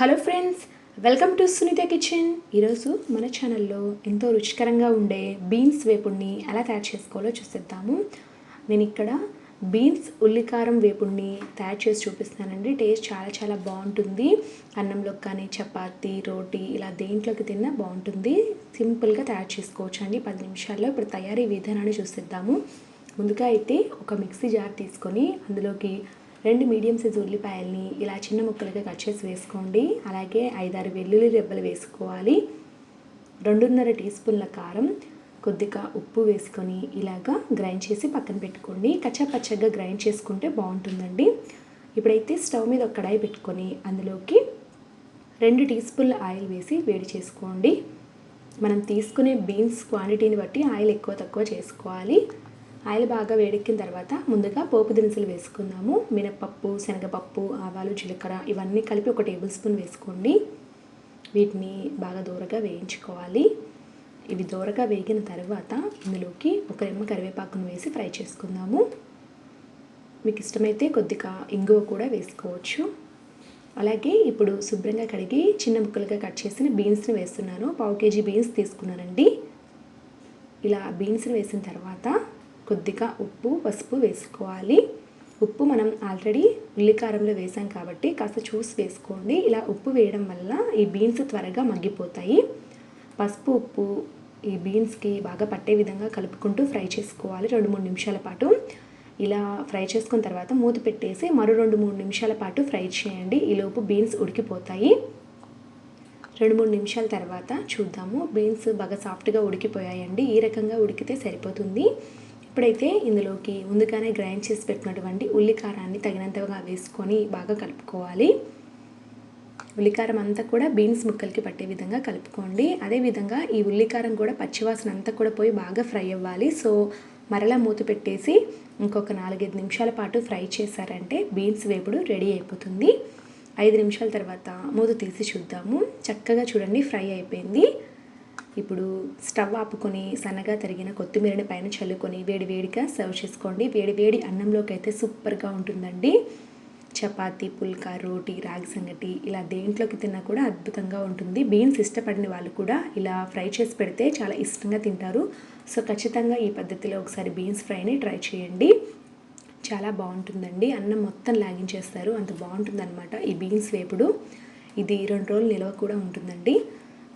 Hello friends, welcome to Sunita kitchen. ఈరోజు మన ఛానల్లో ఎంతో రుచికరంగా ఉండే బీన్స్ వేపుడిని ఎలా తయారు చేసుకోవాలో చూసేద్దాము. నేను ఇక్కడ బీన్స్ ఉల్లికారం వేపుడిని తయారు చేసి చూపిస్తానండి. టేస్ట్ చాలా చాలా బాగుంటుంది. అన్నంలోకి కానీ చపాతీ, రోటీ ఇలా దేంట్లోకి తిన్నా బాగుంటుంది. సింపుల్గా తయారు చేసుకోవచ్చు అండి 10 నిమిషాల్లో. ఇప్పుడు తయారీ విధానాన్ని చూసేద్దాము. ముందుగా అయితే ఒక మిక్సీ జార్ తీసుకొని అందులోకి 2 మీడియం సైజు ఉల్లిపాయల్ని ఇలా చిన్న ముక్కలుగా కట్ చేసి వేసుకోండి. అలాగే 5-6 వెల్లుల్లి రెబ్బలు వేసుకోవాలి. 2.5 టీ స్పూన్ల కారం, కొద్దిగా ఉప్పు వేసుకొని ఇలాగా గ్రైండ్ చేసి పక్కన పెట్టుకోండి. కచ్చాపచ్చగా గ్రైండ్ చేసుకుంటే బాగుంటుందండి. ఇప్పుడైతే స్టవ్ మీద ఒక కడాయి పెట్టుకొని అందులోకి 2 టీ స్పూన్ల ఆయిల్ వేసి వేడి చేసుకోండి. మనం తీసుకునే బీన్స్ క్వాంటిటీని బట్టి ఆయిల్ ఎక్కువ తక్కువ చేసుకోవాలి. ఆయిల్ బాగా వేడెక్కిన తర్వాత ముందుగా పోపు దినుసులు వేసుకుందాము. మినపప్పు, శనగపప్పు, ఆవాలు, జీలకర్ర ఇవన్నీ కలిపి 1 టేబుల్ స్పూన్ వేసుకోండి. వీటిని బాగా దూరగా వేయించుకోవాలి. ఇవి దూరగా వేగిన తర్వాత ఇందులోకి 1 రెమ్మ కరివేపాకును వేసి ఫ్రై చేసుకుందాము. మీకు ఇష్టమైతే కొద్దిగా ఇంగువ కూడా వేసుకోవచ్చు. అలాగే ఇప్పుడు శుభ్రంగా కడిగి చిన్న ముక్కలుగా కట్ చేసిన బీన్స్ని వేస్తున్నాను. 1/2 కేజీ బీన్స్ తీసుకున్నానండి. ఇలా బీన్స్ని వేసిన తర్వాత కొద్దిగా ఉప్పు, పసుపు వేసుకోవాలి. ఉప్పు మనం ఆల్రెడీ ఉల్లికారంలో వేసాం కాబట్టి కాస్త చూసి వేసుకోండి. ఇలా ఉప్పు వేయడం వల్ల ఈ బీన్స్ త్వరగా మగ్గిపోతాయి. పసుపు, ఉప్పు ఈ బీన్స్కి బాగా పట్టే విధంగా కలుపుకుంటూ ఫ్రై చేసుకోవాలి 2-3 నిమిషాల పాటు. ఇలా ఫ్రై చేసుకున్న తర్వాత మూత పెట్టేసి మరో 2-3 నిమిషాల పాటు ఫ్రై చేయండి. ఈలోపు బీన్స్ ఉడికిపోతాయి. 2-3 నిమిషాల తర్వాత చూద్దాము. బీన్స్ బాగా సాఫ్ట్గా ఉడికిపోయాయండి. ఈ రకంగా ఉడికితే సరిపోతుంది. ఇప్పుడైతే ఇందులోకి ముందుగానే గ్రైండ్ చేసి పెట్టినటువంటి ఉల్లికారాన్ని తగినంతగా వేసుకొని బాగా కలుపుకోవాలి. ఉల్లికారం అంతా కూడా బీన్స్ ముక్కలకి పట్టే విధంగా కలుపుకోండి. అదేవిధంగా ఈ ఉల్లికారం కూడా పచ్చివాసన అంతా కూడా పోయి బాగా ఫ్రై అవ్వాలి. సో మరలా మూత పెట్టేసి ఇంకొక 4-5 నిమిషాల పాటు ఫ్రై చేశారంటే బీన్స్ వేపుడు రెడీ అయిపోతుంది. 5 నిమిషాల తర్వాత మూత తీసి చూద్దాము. చక్కగా చూడండి ఫ్రై అయిపోయింది. ఇప్పుడు స్టవ్ ఆపుకొని సన్నగా తరిగిన కొత్తిమీరని పైన చల్లుకొని వేడివేడిగా సర్వ్ చేసుకోండి. వేడి అన్నంలోకి అయితే సూపర్గా ఉంటుందండి. చపాతీ, పుల్కా, రోటీ, రాగి సంగటి ఇలా దేంట్లోకి తిన్నా కూడా అద్భుతంగా ఉంటుంది. బీన్స్ ఇష్టపడిన వాళ్ళు కూడా ఇలా ఫ్రై చేసి పెడితే చాలా ఇష్టంగా తింటారు. సో ఖచ్చితంగా ఈ పద్ధతిలో ఒకసారి బీన్స్ ఫ్రైని ట్రై చేయండి. చాలా బాగుంటుందండి. అన్నం మొత్తం లాగించేస్తారు, అంత బాగుంటుందన్నమాట ఈ బీన్స్ వేపుడు. ఇది 2 రోజులు నిల్వ కూడా ఉంటుందండి.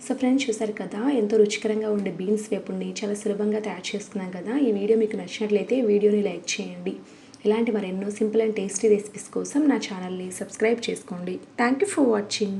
సో ఫ్రెండ్స్, చూసారు కదా ఎంతో రుచికరంగా ఉండే బీన్స్ వేపుడిని చాలా సులభంగా తయారు చేసుకున్నాం కదా. ఈ వీడియో మీకు నచ్చినట్లయితే వీడియోని లైక్ చేయండి. ఇలాంటి మరెన్నో సింపుల్ అండ్ టేస్టీ రెసిపీస్ కోసం నా ఛానల్ని సబ్స్క్రైబ్ చేసుకోండి. Thank you for watching.